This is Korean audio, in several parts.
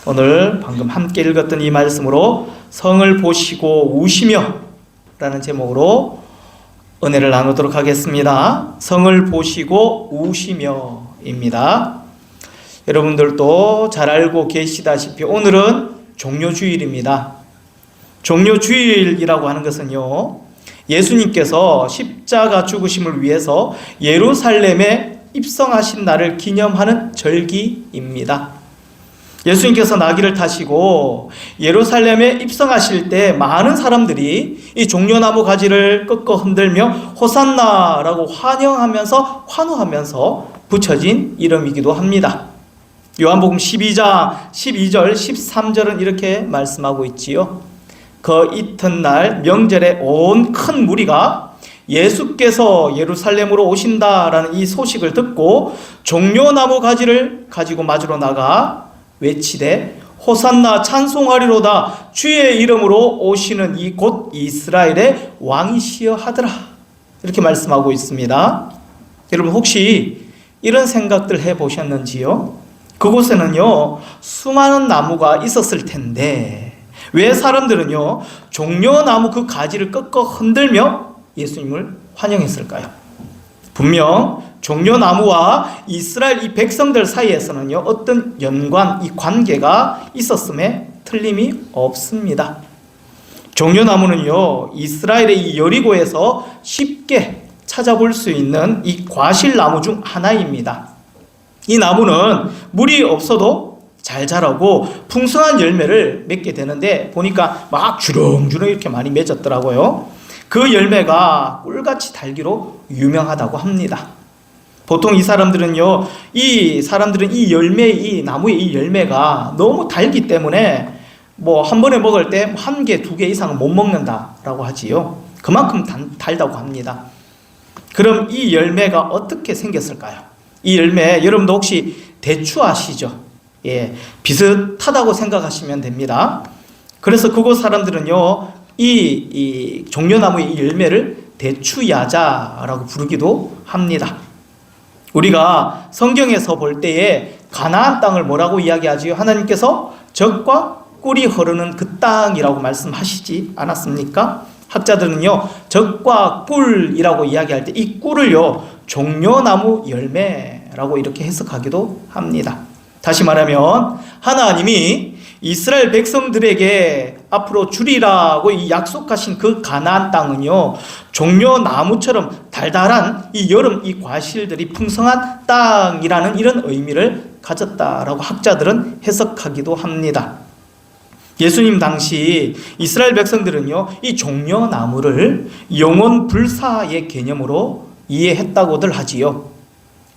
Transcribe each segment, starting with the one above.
오늘 방금 함께 읽었던 이 말씀으로 성을 보시고 우시며 라는 제목으로 은혜를 나누도록 하겠습니다. 성을 보시고 우시며 입니다. 여러분들도 잘 알고 계시다시피 오늘은 종료주일입니다. 종료주일이라고 하는 것은요, 예수님께서 십자가 죽으심을 위해서 예루살렘에 입성하신 날을 기념하는 절기입니다. 예수님께서 나귀를 타시고 예루살렘에 입성하실 때 많은 사람들이 이 종려나무 가지를 꺾어 흔들며 호산나라고 환호하면서 붙여진 이름이기도 합니다. 요한복음 12장 12절 13절은 이렇게 말씀하고 있지요. 그 이튿날 명절에 온 큰 무리가 예수께서 예루살렘으로 오신다라는 이 소식을 듣고 종려나무 가지를 가지고 맞으러 나가 외치되 호산나 찬송하리로다 주의 이름으로 오시는 이 곧 이스라엘의 왕이시여 하더라, 이렇게 말씀하고 있습니다. 여러분 혹시 이런 생각들 해보셨는지요? 그곳에는요 수많은 나무가 있었을 텐데 왜 사람들은요 종려나무 그 가지를 꺾어 흔들며 예수님을 환영했을까요? 분명 종려나무와 이스라엘 이 백성들 사이에서는요 어떤 연관, 이 관계가 있었음에 틀림이 없습니다. 종려나무는요 이스라엘의 이 여리고에서 쉽게 찾아볼 수 있는 이 과실나무 중 하나입니다. 이 나무는 물이 없어도 잘 자라고 풍성한 열매를 맺게 되는데 보니까 막 주렁주렁 이렇게 많이 맺었더라고요. 그 열매가 꿀같이 달기로 유명하다고 합니다. 보통 이 사람들은 이 열매, 이 나무의 이 열매가 너무 달기 때문에 한 번에 먹을 때 한 개, 두 개 이상은 못 먹는다라고 하지요. 그만큼 달다고 합니다. 그럼 이 열매가 어떻게 생겼을까요? 이 열매, 여러분도 혹시 대추 아시죠? 예, 비슷하다고 생각하시면 됩니다. 그래서 그곳 사람들은요, 이 종려나무의 이 열매를 대추야자라고 부르기도 합니다. 우리가 성경에서 볼 때에 가나안 땅을 뭐라고 이야기하지요? 하나님께서 젖과 꿀이 흐르는 그 땅이라고 말씀하시지 않았습니까? 학자들은요 젖과 꿀이라고 이야기할 때 이 꿀을요 종려나무 열매라고 이렇게 해석하기도 합니다. 다시 말하면 하나님이 이스라엘 백성들에게 앞으로 주리라고 이 약속하신 그 가나안 땅은요 종려나무처럼 달달한 이 여름 이 과실들이 풍성한 땅이라는 이런 의미를 가졌다라고 학자들은 해석하기도 합니다. 예수님 당시 이스라엘 백성들은요 이 종려나무를 영원 불사의 개념으로 이해했다고들 하지요.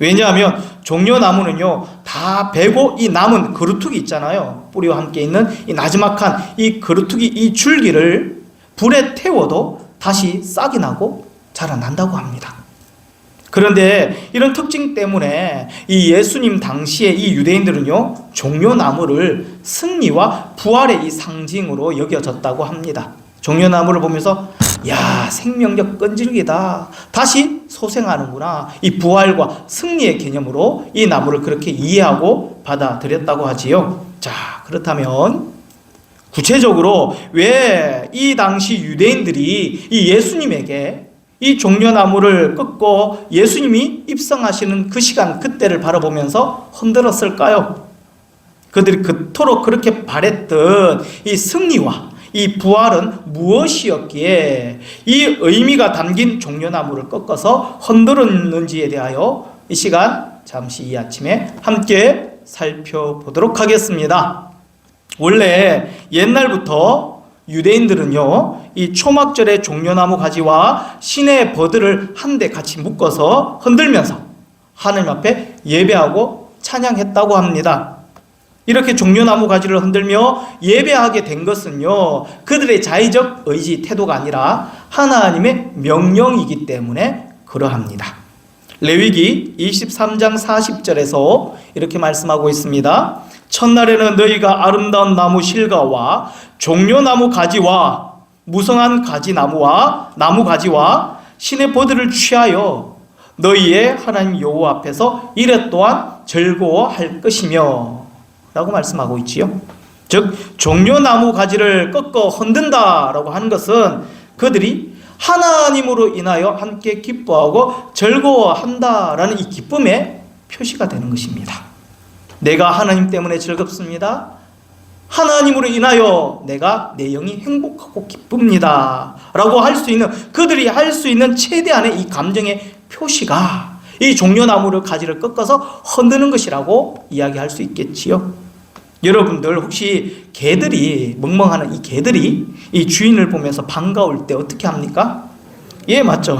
왜냐하면 종려나무는요 다 베고 이 남은 그루터기 있잖아요. 뿌리와 함께 있는 이 나지막한 이 그루터기 이 줄기를 불에 태워도 다시 싹이 나고 자라난다고 합니다. 그런데 이런 특징 때문에 이 예수님 당시에 이 유대인들은요 종려나무를 승리와 부활의 이 상징으로 여겨졌다고 합니다. 종려나무를 보면서 야, 생명력 끈질기다, 다시 소생하는구나, 이 부활과 승리의 개념으로 이 나무를 그렇게 이해하고 받아들였다고 하지요. 자, 그렇다면 구체적으로 왜 이 당시 유대인들이 이 예수님에게 이 종려나무를 꺾고 예수님이 입성하시는 그 시간, 그때를 바라보면서 흔들었을까요? 그들이 그토록 그렇게 바랬던 이 승리와 이 부활은 무엇이었기에 이 의미가 담긴 종려나무를 꺾어서 흔들었는지에 대하여 이 시간 잠시 이 아침에 함께 살펴보도록 하겠습니다. 원래 옛날부터 유대인들은요 이 초막절의 종려나무 가지와 신의 버들을 한데 같이 묶어서 흔들면서 하나님 앞에 예배하고 찬양했다고 합니다. 이렇게 종려나무 가지를 흔들며 예배하게 된 것은요 그들의 자의적 의지, 태도가 아니라 하나님의 명령이기 때문에 그러합니다. 레위기 23장 40절에서 이렇게 말씀하고 있습니다. 첫날에는 너희가 아름다운 나무 실과와 종려나무 가지와 무성한 가지나무와 나무 가지와 신의 버들을 취하여 너희의 하나님 여호와 앞에서 이레 또한 즐거워할 것이며, 라고 말씀하고 있지요. 즉 종려나무 가지를 꺾어 흔든다 라고 하는 것은 그들이 하나님으로 인하여 함께 기뻐하고 즐거워한다라는 이 기쁨의 표시가 되는 것입니다. 내가 하나님 때문에 즐겁습니다. 하나님으로 인하여 내가 내 영이 행복하고 기쁩니다 라고 할 수 있는, 그들이 할 수 있는 최대한의 이 감정의 표시가 이 종려나무를 가지를 꺾어서 흔드는 것이라고 이야기할 수 있겠지요. 여러분들 혹시 개들이, 멍멍하는 이 개들이 이 주인을 보면서 반가울 때 어떻게 합니까? 예, 맞죠.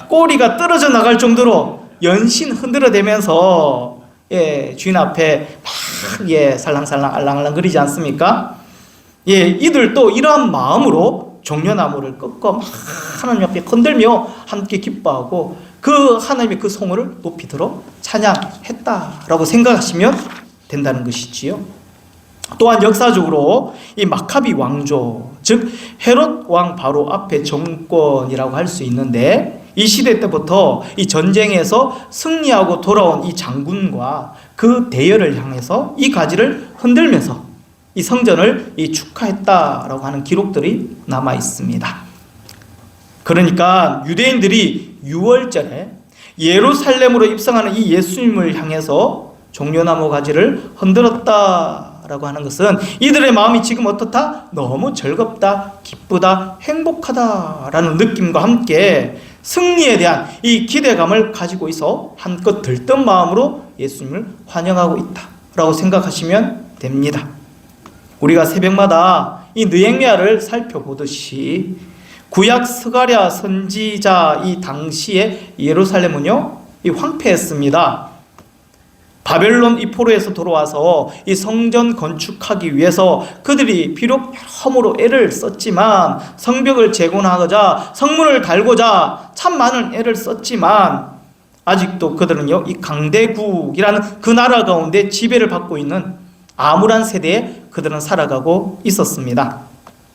꼬리가 떨어져 나갈 정도로 연신 흔들어대면서 주인 앞에 막 살랑살랑 알랑알랑 거리지 않습니까? 이들도 이러한 마음으로 종려나무를 꺾어 막 하나님 앞에 흔들며 함께 기뻐하고 그 하나님의 그 성호를 높이 들어 찬양했다라고 생각하시면 된다는 것이지요. 또한 역사적으로 이 마카비 왕조, 즉 헤롯 왕 바로 앞에 정권이라고 할 수 있는데, 이 시대 때부터 이 전쟁에서 승리하고 돌아온 이 장군과 그 대열을 향해서 이 가지를 흔들면서 이 성전을 축하했다라고 하는 기록들이 남아 있습니다. 그러니까 유대인들이 6월절에 예루살렘으로 입성하는 이 예수님을 향해서 종려나무 가지를 흔들었다라고 하는 것은 이들의 마음이 지금 어떻다? 너무 즐겁다, 기쁘다, 행복하다라는 느낌과 함께 승리에 대한 이 기대감을 가지고 있어 한껏 들뜬 마음으로 예수님을 환영하고 있다라고 생각하시면 됩니다. 우리가 새벽마다 이 느헤미야를 살펴보듯이 구약 스가랴 선지자 이 당시에 예루살렘은요 이 황폐했습니다. 바벨론 이 포로에서 돌아와서 이 성전 건축하기 위해서 그들이 비록 여러모로 애를 썼지만, 성벽을 재건하고자 성문을 달고자 참 많은 애를 썼지만 아직도 그들은요 이 강대국이라는 그 나라 가운데 지배를 받고 있는 암울한 세대에 그들은 살아가고 있었습니다.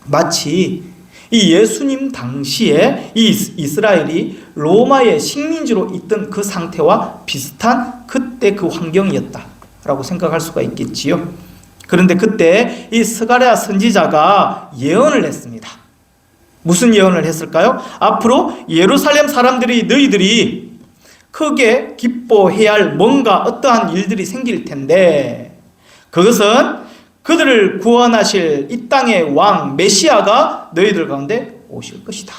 마치 이 예수님 당시에 이 이스라엘이 로마의 식민지로 있던 그 상태와 비슷한 그때 그 환경이었다라고 생각할 수가 있겠지요. 그런데 그때 이 스가랴 선지자가 예언을 했습니다. 무슨 예언을 했을까요? 앞으로 예루살렘 사람들이 너희들이 크게 기뻐해야 할 뭔가 어떠한 일들이 생길 텐데, 그것은 그들을 구원하실 이 땅의 왕 메시아가 너희들 가운데 오실 것이다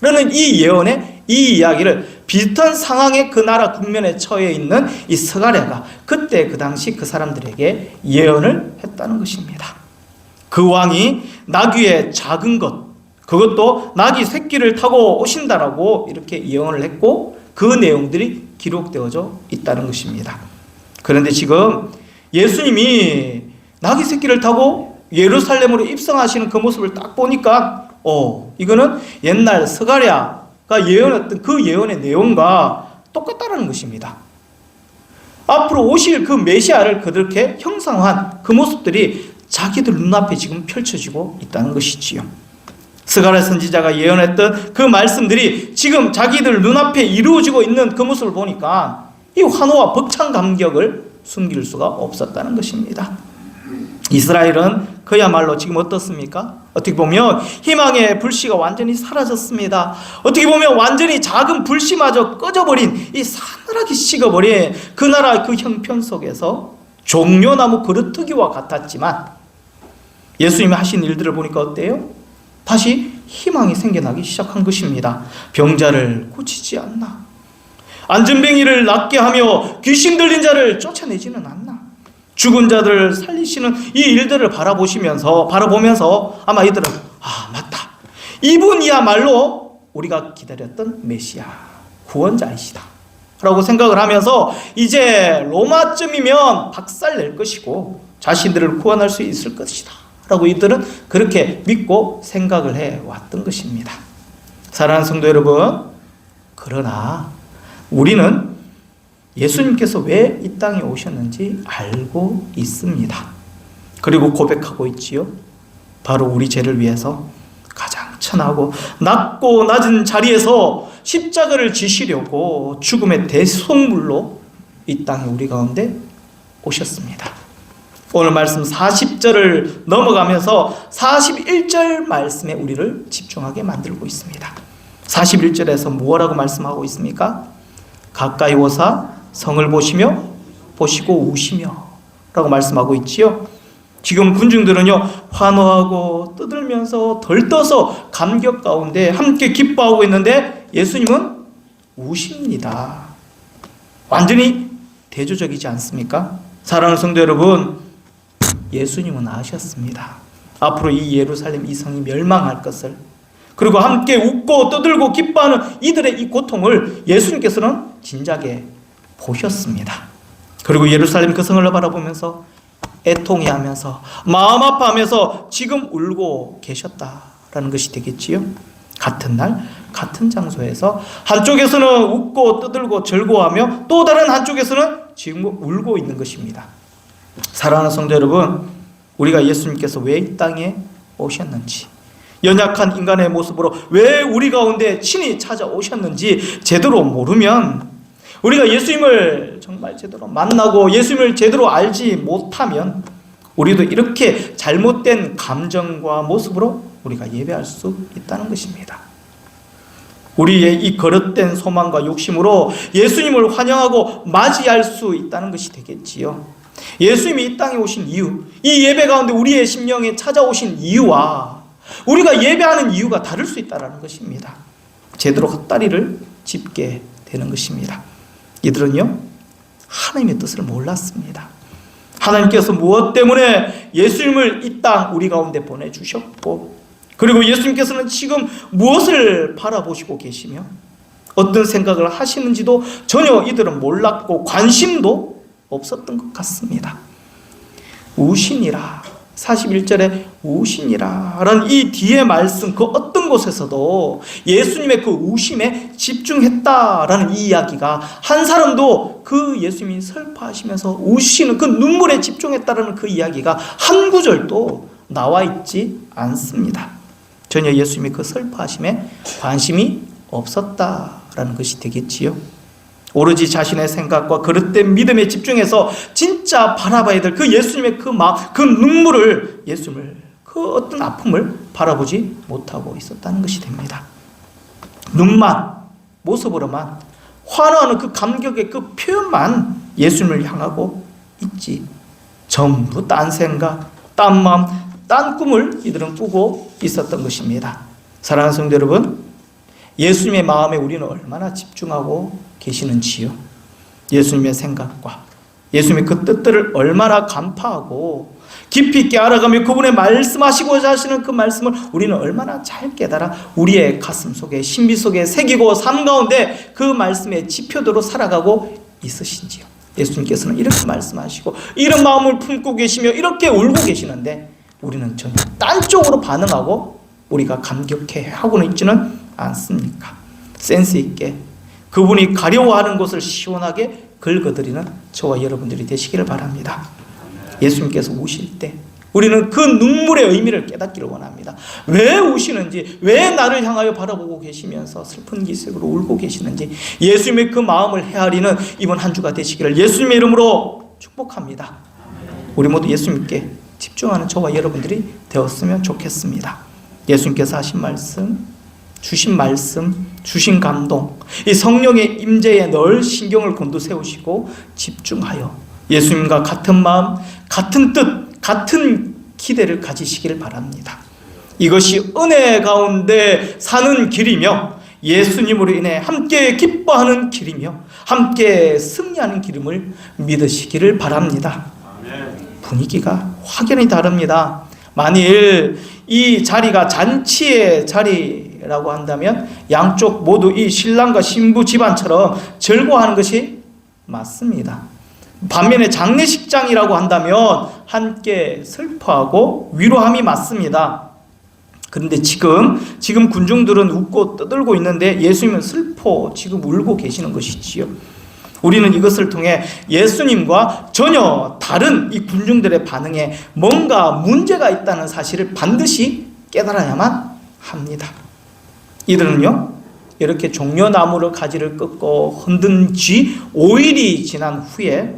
라는 이 예언의 이 이야기를 비슷한 상황의 그 나라 국면에 처해 있는 이 스가랴가 그때 그 당시 그 사람들에게 예언을 했다는 것입니다. 그 왕이 나귀의 작은 것, 그것도 나귀 새끼를 타고 오신다라고 이렇게 예언을 했고 그 내용들이 기록되어져 있다는 것입니다. 그런데 지금 예수님이 나귀 새끼를 타고 예루살렘으로 입성하시는 그 모습을 딱 보니까 이거는 옛날 스가랴가 예언했던 그 예언의 내용과 똑같다는 것입니다. 앞으로 오실 그 메시아를 그렇게 형상화한 그 모습들이 자기들 눈앞에 지금 펼쳐지고 있다는 것이지요. 스가랴 선지자가 예언했던 그 말씀들이 지금 자기들 눈앞에 이루어지고 있는 그 모습을 보니까 이 환호와 벅찬 감격을 숨길 수가 없었다는 것입니다. 이스라엘은 그야말로 지금 어떻습니까? 어떻게 보면 희망의 불씨가 완전히 사라졌습니다. 어떻게 보면 완전히 작은 불씨마저 꺼져버린, 이 사늘하게 식어버린 그 나라 그 형편 속에서 종려나무 그루터기와 같았지만 예수님이 하신 일들을 보니까 어때요? 다시 희망이 생겨나기 시작한 것입니다. 병자를 고치지 않나, 안전뱅이를 낫게 하며 귀신 들린 자를 쫓아내지는 않나, 죽은 자들을 살리시는 이 일들을 바라보면서 아마 이들은 맞다, 이분이야말로 우리가 기다렸던 메시아 구원자이시다 라고 생각을 하면서 이제 로마쯤이면 박살낼 것이고 자신들을 구원할 수 있을 것이다 라고 이들은 그렇게 믿고 생각을 해왔던 것입니다. 사랑하는 성도 여러분, 그러나 우리는 예수님께서 왜 이 땅에 오셨는지 알고 있습니다. 그리고 고백하고 있지요. 바로 우리 죄를 위해서 가장 천하고 낮고 낮은 자리에서 십자가를 지시려고 죽음의 대속물로 이 땅에 우리 가운데 오셨습니다. 오늘 말씀 40절을 넘어가면서 41절 말씀에 우리를 집중하게 만들고 있습니다. 41절에서 무엇라고 말씀하고 있습니까? 가까이 오사 성을 보시고 우시며 라고 말씀하고 있지요. 지금 군중들은요, 환호하고 떠들면서 덜떠서 감격 가운데 함께 기뻐하고 있는데 예수님은 우십니다. 완전히 대조적이지 않습니까? 사랑하는 성도 여러분, 예수님은 아셨습니다. 앞으로 이 예루살렘 이 성이 멸망할 것을, 그리고 함께 웃고 떠들고 기뻐하는 이들의 이 고통을 예수님께서는 진작에 보셨습니다. 그리고 예루살렘 그 성을 바라보면서 애통해하면서 마음 아파하면서 지금 울고 계셨다라는 것이 되겠지요. 같은 날 같은 장소에서 한쪽에서는 웃고 떠들고 즐거워하며 또 다른 한쪽에서는 지금 울고 있는 것입니다. 사랑하는 성도 여러분, 우리가 예수님께서 왜 이 땅에 오셨는지, 연약한 인간의 모습으로 왜 우리 가운데 친히 찾아오셨는지 제대로 모르면, 우리가 예수님을 정말 제대로 만나고 예수님을 제대로 알지 못하면 우리도 이렇게 잘못된 감정과 모습으로 우리가 예배할 수 있다는 것입니다. 우리의 이 거릇된 소망과 욕심으로 예수님을 환영하고 맞이할 수 있다는 것이 되겠지요. 예수님이 이 땅에 오신 이유, 이 예배 가운데 우리의 심령에 찾아오신 이유와 우리가 예배하는 이유가 다를 수 있다는 것입니다. 제대로 헛다리를 짚게 되는 것입니다. 이들은요, 하나님의 뜻을 몰랐습니다. 하나님께서 무엇 때문에 예수님을 이 땅 우리 가운데 보내주셨고, 그리고 예수님께서는 지금 무엇을 바라보시고 계시며 어떤 생각을 하시는지도 전혀 이들은 몰랐고 관심도 없었던 것 같습니다. 우시니라, 41절에 우시니라 라는 이 뒤에 말씀, 그 어떤 곳에서도 예수님의 그 우심에 집중했다라는 이 이야기가 한 사람도 그 예수님이 슬퍼하시면서 우시는 그 눈물에 집중했다라는 그 이야기가 한 구절도 나와 있지 않습니다. 전혀 예수님이 그 슬퍼하심에 관심이 없었다라는 것이 되겠지요. 오로지 자신의 생각과 그릇된 믿음에 집중해서 진짜 바라봐야 될 그 예수님의 그 마음, 그 눈물을, 예수님을, 그 어떤 아픔을 바라보지 못하고 있었다는 것이 됩니다. 눈만, 모습으로만, 환호하는 그 감격의 그 표현만 예수님을 향하고 있지, 전부 딴 생각, 딴 마음, 딴 꿈을 이들은 꾸고 있었던 것입니다. 사랑하는 성도 여러분, 예수님의 마음에 우리는 얼마나 집중하고 계시는지요. 예수님의 생각과 예수님의 그 뜻들을 얼마나 간파하고 깊이 있게 알아가며 그분의 말씀하시고자 하시는 그 말씀을 우리는 얼마나 잘 깨달아 우리의 가슴 속에, 신비 속에 새기고 삶 가운데 그 말씀의 지표대로 살아가고 있으신지요. 예수님께서는 이렇게 말씀하시고 이런 마음을 품고 계시며 이렇게 울고 계시는데 우리는 전혀 딴 쪽으로 반응하고 우리가 감격해 하고는 있지는 않습니까? 센스 있게 그분이 가려워하는 것을 시원하게 긁어드리는 저와 여러분들이 되시기를 바랍니다. 예수님께서 우실 때 우리는 그 눈물의 의미를 깨닫기를 원합니다. 왜 우시는지, 왜 나를 향하여 바라보고 계시면서 슬픈 기색으로 울고 계시는지, 예수님의 그 마음을 헤아리는 이번 한 주가 되시기를 예수님의 이름으로 축복합니다. 우리 모두 예수님께 집중하는 저와 여러분들이 되었으면 좋겠습니다. 예수님께서 하신 말씀, 주신 말씀, 주신 감동, 이 성령의 임재에 늘 신경을 곤두세우시고 집중하여 예수님과 같은 마음, 같은 뜻, 같은 기대를 가지시기를 바랍니다. 이것이 은혜 가운데 사는 길이며 예수님으로 인해 함께 기뻐하는 길이며 함께 승리하는 길임을 믿으시기를 바랍니다. 분위기가 확연히 다릅니다. 만일 이 자리가 잔치의 자리라고 한다면 양쪽 모두 이 신랑과 신부 집안처럼 즐거워하는 것이 맞습니다. 반면에 장례식장이라고 한다면 함께 슬퍼하고 위로함이 맞습니다. 그런데 지금 군중들은 웃고 떠들고 있는데 예수님은 지금 울고 계시는 것이지요. 우리는 이것을 통해 예수님과 전혀 다른 이 군중들의 반응에 뭔가 문제가 있다는 사실을 반드시 깨달아야만 합니다. 이들은요, 이렇게 종려나무를 가지를 꺾고 흔든 지 5일이 지난 후에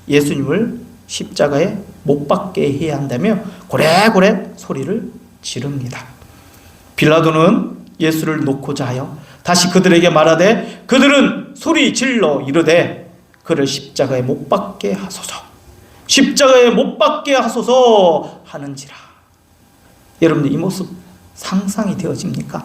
예수님을 십자가에 못 박게 해야 한다며 고래고래 소리를 지릅니다. 빌라도는 예수를 놓고자 하여 다시 그들에게 말하되 그들은 소리 질러 이르되 그를 십자가에 못 박게 하소서, 십자가에 못 박게 하소서 하는지라. 여러분들 이 모습 상상이 되어집니까?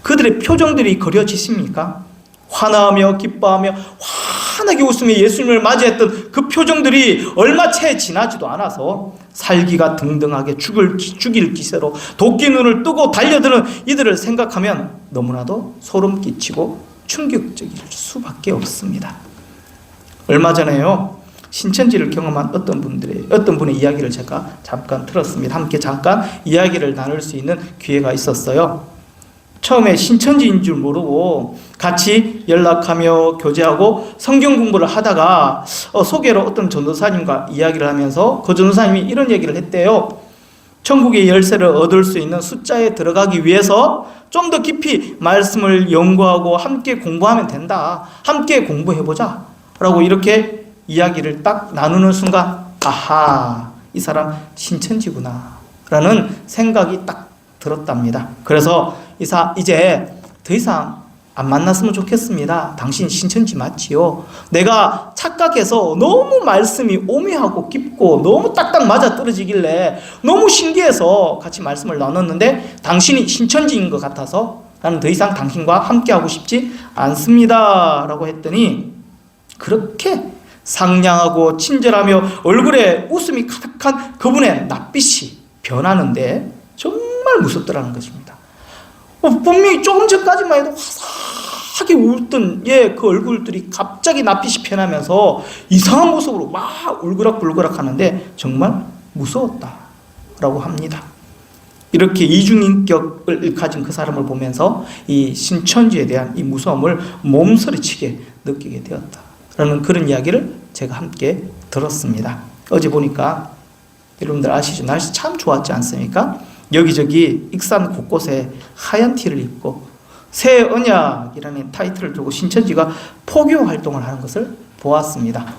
그들의 표정들이 그려지십니까? 화나며 기뻐하며 환하게 웃으며 예수님을 맞이했던 그 표정들이 얼마 채 지나지도 않아서 살기가 등등하게 죽일 기세로 도끼 눈을 뜨고 달려드는 이들을 생각하면 너무나도 소름 끼치고 충격적일 수밖에 없습니다. 얼마 전에요, 신천지를 경험한 어떤 분의 이야기를 제가 잠깐 들었습니다. 함께 잠깐 이야기를 나눌 수 있는 기회가 있었어요. 처음에 신천지인 줄 모르고 같이 연락하며 교제하고 성경 공부를 하다가 소개로 어떤 전도사님과 이야기를 하면서 그 전도사님이 이런 얘기를 했대요. 천국의 열쇠를 얻을 수 있는 숫자에 들어가기 위해서 좀 더 깊이 말씀을 연구하고 함께 공부하면 된다. 함께 공부해보자 라고 이렇게 이야기를 딱 나누는 순간, 아하, 이 사람 신천지구나 라는 생각이 딱 들었답니다. 그래서 이제 더 이상 안 만났으면 좋겠습니다. 당신 신천지 맞지요? 내가 착각해서 너무 말씀이 오묘하고 깊고 너무 딱딱 맞아 떨어지길래 너무 신기해서 같이 말씀을 나눴는데 당신이 신천지인 것 같아서 나는 더 이상 당신과 함께하고 싶지 않습니다 라고 했더니 그렇게 상냥하고 친절하며 얼굴에 웃음이 가득한 그분의 낯빛이 변하는데 정말 무섭더라는 것입니다. 분명히 조금 전까지만 해도 화사하게 웃던 그 얼굴들이 갑자기 낯빛이 변하면서 이상한 모습으로 막 울그락불그락 하는데 정말 무서웠다라고 합니다. 이렇게 이중인격을 가진 그 사람을 보면서 이 신천지에 대한 이 무서움을 몸서리치게 느끼게 되었다라는 그런 이야기를 제가 함께 들었습니다. 어제 보니까 여러분들 아시죠? 날씨 참 좋았지 않습니까? 여기저기 익산 곳곳에 하얀 티를 입고 새 언약이라는 타이틀을 두고 신천지가 포교 활동을 하는 것을 보았습니다.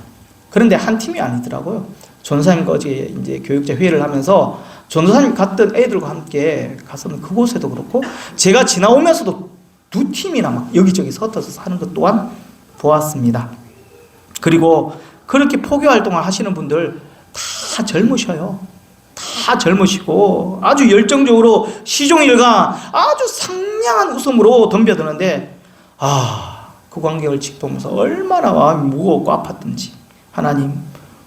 그런데 한 팀이 아니더라고요. 전도사님과 어제 이제 교육자 회의를 하면서 전도사님 갔던 애들과 함께 갔었는 그곳에도 그렇고 제가 지나오면서도 두 팀이나 막 여기저기 흩어져서 하는 것 또한 보았습니다. 그리고 그렇게 포교 활동을 하시는 분들 다 젊으셔요. 다 젊으시고 아주 열정적으로 시종일관 아주 상냥한 웃음으로 덤벼드는데 그 광경을 지켜보면서 얼마나 마음이 무겁고 아팠던지 하나님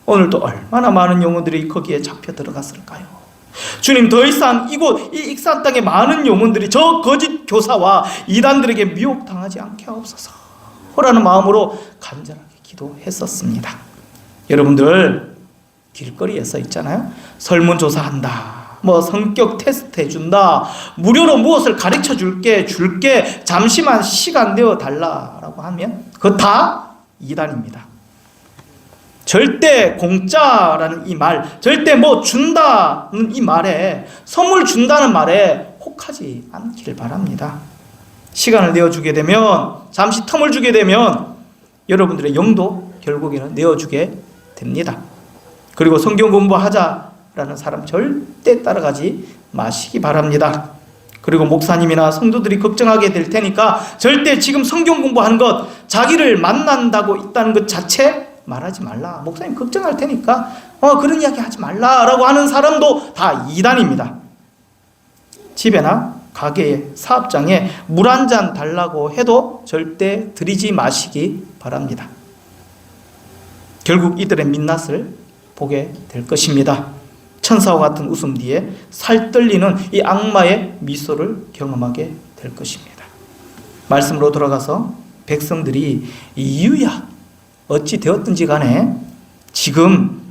오늘도 얼마나 많은 영혼들이 거기에 잡혀 들어갔을까요? 주님 더 이상 이 익산 땅의 많은 영혼들이 저 거짓 교사와 이단들에게 미혹당하지 않게 하옵소서 라는 마음으로 간절하게 기도했었습니다. 여러분들 길거리에 서 있잖아요. 설문조사한다. 성격 테스트 해준다. 무료로 무엇을 가르쳐 줄게. 잠시만 시간 내어 달라라고 하면 그거 다 이단입니다. 절대 공짜라는 이 말, 절대 준다는 이 말에, 선물 준다는 말에 혹하지 않기를 바랍니다. 시간을 내어주게 되면, 잠시 텀을 주게 되면 여러분들의 영도 결국에는 내어주게 됩니다. 그리고 성경 공부하자라는 사람 절대 따라가지 마시기 바랍니다. 그리고 목사님이나 성도들이 걱정하게 될 테니까 절대 지금 성경 공부하는 것, 자기를 만난다고 있다는 것 자체 말하지 말라. 목사님 걱정할 테니까 그런 이야기 하지 말라라고 하는 사람도 다 이단입니다. 집에나 가게에 사업장에 물 한 잔 달라고 해도 절대 드리지 마시기 바랍니다. 결국 이들의 민낯을 보게 될 것입니다. 천사와 같은 웃음 뒤에 살떨리는 이 악마의 미소를 경험하게 될 것입니다. 말씀으로 돌아가서 백성들이 이유야 어찌 되었든지 간에 지금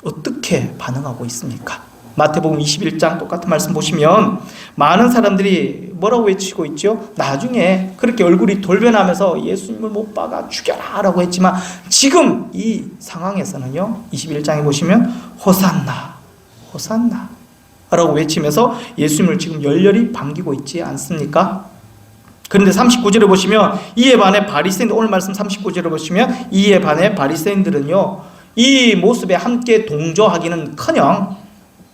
어떻게 반응하고 있습니까? 마태복음 21장 똑같은 말씀 보시면 많은 사람들이 뭐라고 외치고 있죠? 나중에 그렇게 얼굴이 돌변하면서 예수님을 못 박아 죽여라 라고 했지만 지금 이 상황에서는요 21장에 보시면 호산나 호산나 라고 외치면서 예수님을 지금 열렬히 반기고 있지 않습니까? 그런데 39절에 보시면 이에 반해 바리새인들, 오늘 말씀 39절에 보시면 이에 반해 바리새인들은요 이 모습에 함께 동조하기는커녕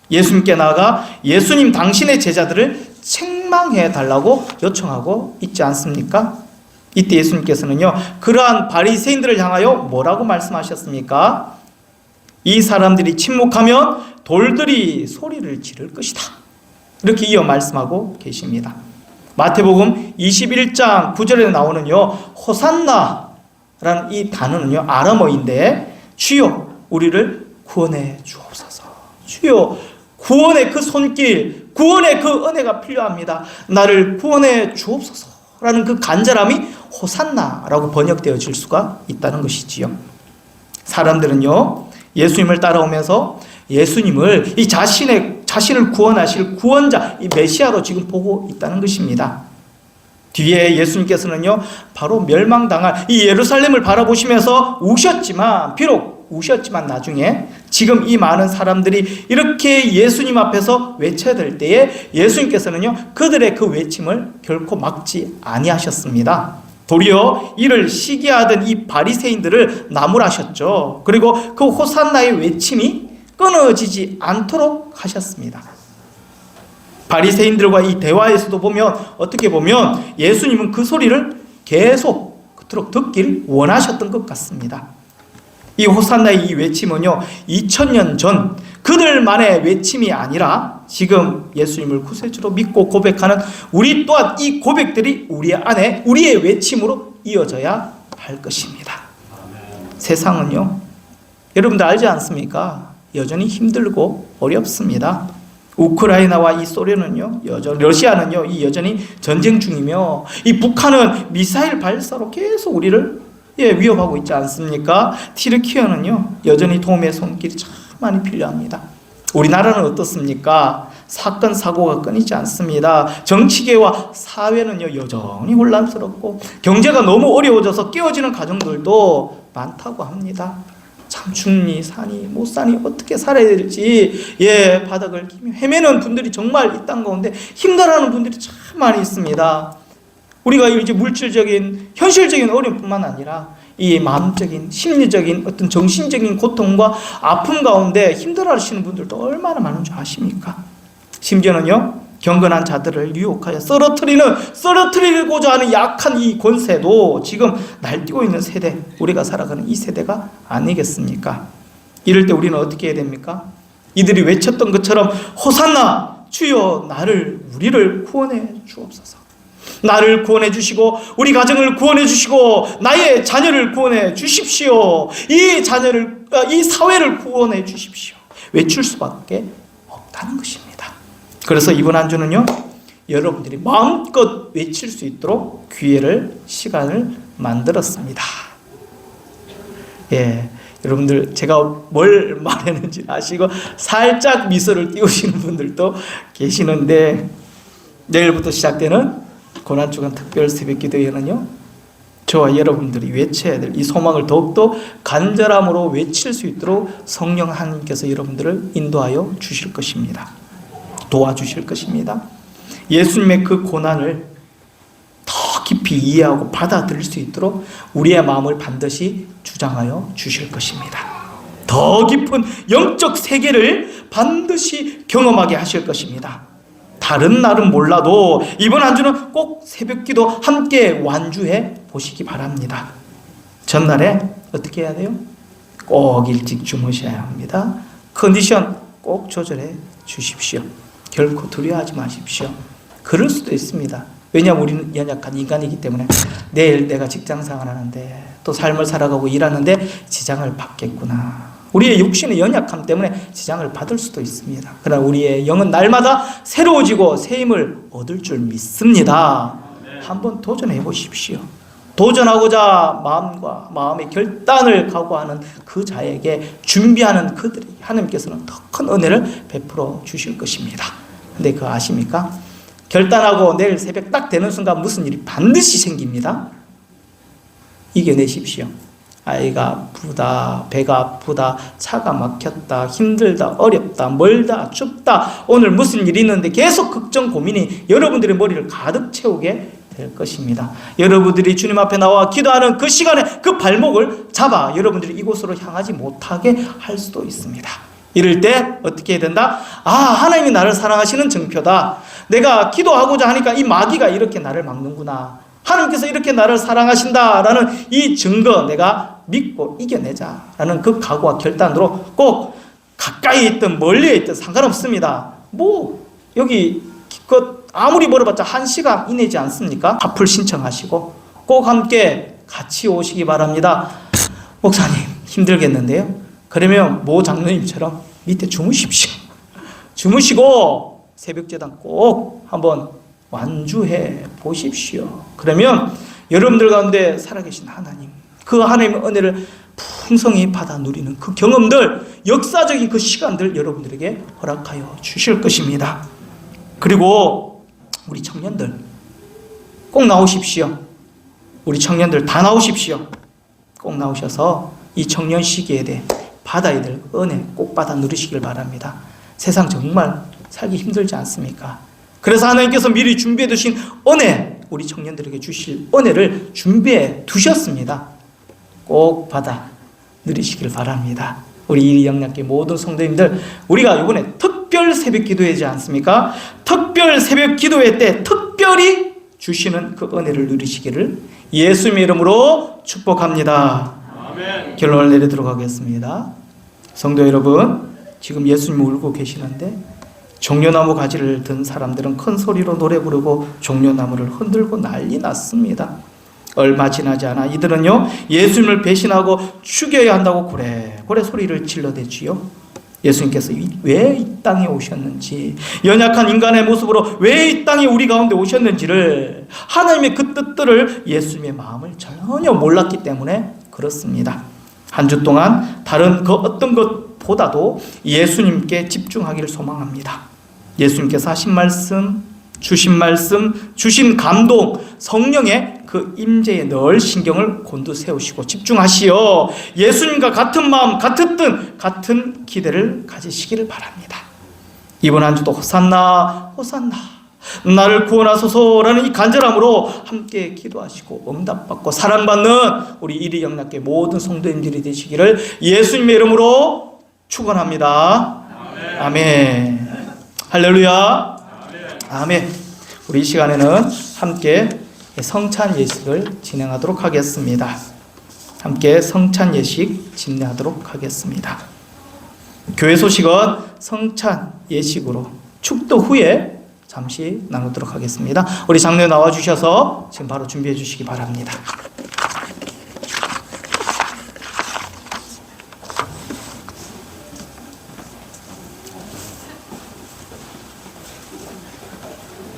예수님께 나아가 예수님 당신의 제자들을 책망해 달라고 요청하고 있지 않습니까? 이때 예수님께서는요, 그러한 바리새인들을 향하여 뭐라고 말씀하셨습니까? 이 사람들이 침묵하면 돌들이 소리를 지를 것이다. 이렇게 이어 말씀하고 계십니다. 마태복음 21장 9절에 나오는요, 호산나라는 이 단어는요, 아람어인데 주여 우리를 구원해 주옵소서. 주여 구원의 그 손길, 구원의 그 은혜가 필요합니다. 나를 구원해 주옵소서라는 그 간절함이 호산나라고 번역되어질 수가 있다는 것이지요. 사람들은요, 예수님을 따라오면서 예수님을 이 자신을 구원하실 구원자, 이 메시아로 지금 보고 있다는 것입니다. 뒤에 예수님께서는요, 바로 멸망당할 이 예루살렘을 바라보시면서 비록 우셨지만 나중에 지금 이 많은 사람들이 이렇게 예수님 앞에서 외쳐야 될 때에 예수님께서는요, 그들의 그 외침을 결코 막지 아니하셨습니다. 도리어 이를 시기하던 이 바리새인들을 나무라셨죠. 그리고 그 호산나의 외침이 끊어지지 않도록 하셨습니다. 바리새인들과 이 대화에서도 보면, 어떻게 보면 예수님은 그 소리를 계속 그토록 듣길 원하셨던 것 같습니다. 이 호산나의 이 외침은요, 2000년 전 그들만의 외침이 아니라 지금 예수님을 구세주로 믿고 고백하는 우리 또한 이 고백들이 우리 안에 우리의 외침으로 이어져야 할 것입니다. 세상은요, 여러분들 알지 않습니까? 여전히 힘들고 어렵습니다. 우크라이나와 이 소련은요, 러시아는요, 여전히 전쟁 중이며 이 북한은 미사일 발사로 계속 우리를 위협하고 있지 않습니까? 튀르키예는요, 여전히 도움의 손길이 참 많이 필요합니다. 우리나라는 어떻습니까? 사건 사고가 끊이지 않습니다. 정치계와 사회는요, 여전히 혼란스럽고 경제가 너무 어려워져서 깨어지는 가정들도 많다고 합니다. 참 죽니 사니 못 사니 어떻게 살아야 될지 바닥을 헤매는 분들이 정말 이 땅 가운데 힘들어하는 분들이 참 많이 있습니다. 우리가 이제 물질적인 현실적인 어려움뿐만 아니라 이 마음적인 심리적인 어떤 정신적인 고통과 아픔 가운데 힘들어하시는 분들도 얼마나 많은 줄 아십니까? 심지어는요, 경건한 자들을 유혹하여 쓰러뜨리고자 하는 약한 이 권세도 지금 날뛰고 있는 세대, 우리가 살아가는 이 세대가 아니겠습니까? 이럴 때 우리는 어떻게 해야 됩니까? 이들이 외쳤던 것처럼 호산나 주여 우리를 구원해 주옵소서. 나를 구원해 주시고 우리 가정을 구원해 주시고 나의 자녀를 구원해 주십시오. 이 사회를 구원해 주십시오. 외칠 수밖에 없다는 것입니다. 그래서 이번 한 주는요, 여러분들이 마음껏 외칠 수 있도록 시간을 만들었습니다. 여러분들 제가 뭘 말했는지 아시고 살짝 미소를 띄우시는 분들도 계시는데, 내일부터 시작되는 고난주간 특별 새벽기도회는요, 저와 여러분들이 외쳐야 될 이 소망을 더욱더 간절함으로 외칠 수 있도록 성령 하나님께서 여러분들을 인도하여 주실 것입니다. 도와주실 것입니다. 예수님의 그 고난을 더 깊이 이해하고 받아들일 수 있도록 우리의 마음을 반드시 주장하여 주실 것입니다. 더 깊은 영적 세계를 반드시 경험하게 하실 것입니다. 다른 날은 몰라도 이번 한 주는 꼭 새벽기도 함께 완주해 보시기 바랍니다. 전날에 어떻게 해야 돼요? 꼭 일찍 주무셔야 합니다. 컨디션 꼭 조절해 주십시오. 결코 두려워하지 마십시오. 그럴 수도 있습니다. 왜냐하면 우리는 연약한 인간이기 때문에 내일 내가 직장생활 하는데 또 삶을 살아가고 일하는데 지장을 받겠구나. 우리의 육신의 연약함 때문에 지장을 받을 수도 있습니다. 그러나 우리의 영은 날마다 새로워지고 새 힘을 얻을 줄 믿습니다. 한번 도전해 보십시오. 도전하고자 마음의 결단을 각오하는 그 자에게 준비하는 그들이 하나님께서는 더 큰 은혜를 베풀어 주실 것입니다. 근데 그거 아십니까? 결단하고 내일 새벽 딱 되는 순간 무슨 일이 반드시 생깁니다. 이겨내십시오. 아이가 아프다, 배가 아프다, 차가 막혔다, 힘들다, 어렵다, 멀다, 춥다, 오늘 무슨 일이 있는데 계속 걱정 고민이 여러분들의 머리를 가득 채우게 될 것입니다. 여러분들이 주님 앞에 나와 기도하는 그 시간에 그 발목을 잡아 여러분들이 이곳으로 향하지 못하게 할 수도 있습니다. 이럴 때 어떻게 해야 된다? 하나님이 나를 사랑하시는 증표다. 내가 기도하고자 하니까 이 마귀가 이렇게 나를 막는구나. 하나님께서 이렇게 나를 사랑하신다라는 이 증거 내가 믿고 이겨내자라는 그 각오와 결단으로 꼭 가까이 있든 멀리 있든 상관없습니다. 여기 기껏 아무리 멀어봤자 1시간 이내지 않습니까? 화풀 신청하시고 꼭 함께 같이 오시기 바랍니다. 목사님 힘들겠는데요? 그러면 모 장로님처럼 밑에 주무십시오. 주무시고 새벽제단 꼭 한번 완주해 보십시오. 그러면 여러분들 가운데 살아계신 하나님, 그 하나님의 은혜를 풍성히 받아 누리는 그 경험들, 역사적인 그 시간들 여러분들에게 허락하여 주실 것입니다. 그리고 우리 청년들 꼭 나오십시오. 우리 청년들 다 나오십시오. 꼭 나오셔서 이 청년 시기에 대해 받아야 될 은혜 꼭 받아 누리시길 바랍니다. 세상 정말 살기 힘들지 않습니까? 그래서 하나님께서 미리 준비해 두신 은혜, 우리 청년들에게 주실 은혜를 준비해 두셨습니다. 꼭 받아 누리시길 바랍니다. 우리 이리 영락교회 모든 성도님들, 우리가 이번에 특별 새벽 기도회지 않습니까? 특별 새벽 기도회 때 특별히 주시는 그 은혜를 누리시기를 예수님의 이름으로 축복합니다. 아멘. 결론을 내리도록 하겠습니다. 성도 여러분, 지금 예수님 울고 계시는데 종려나무 가지를 든 사람들은 큰 소리로 노래 부르고 종려나무를 흔들고 난리 났습니다. 얼마 지나지 않아 이들은요, 예수님을 배신하고 죽여야 한다고 고래고래 소리를 질러대지요. 예수님께서 왜 이 땅에 오셨는지, 연약한 인간의 모습으로 왜 이 땅에 우리 가운데 오셨는지를, 하나님의 그 뜻들을 예수님의 마음을 전혀 몰랐기 때문에 그렇습니다. 한 주 동안 다른 그 어떤 것보다도 예수님께 집중하기를 소망합니다. 예수님께서 하신 말씀, 주신 감동, 성령의 그 임재에 늘 신경을 곤두세우시고 집중하시어 예수님과 같은 마음, 같은 뜻, 같은 기대를 가지시기를 바랍니다. 이번 한 주도 호산나 호산나 나를 구원하소서라는 이 간절함으로 함께 기도하시고 응답받고 사랑받는 우리 이리 영락교회 모든 성도님들이 되시기를 예수님의 이름으로 축원합니다. 아멘. 아멘. 할렐루야. 아멘. 우리 이 시간에는 함께 성찬 예식을 진행하도록 하겠습니다. 함께 성찬 예식 진행하도록 하겠습니다. 교회 소식은 성찬 예식으로 축도 후에 잠시 나누도록 하겠습니다. 우리 장로님 나와주셔서 지금 바로 준비해 주시기 바랍니다.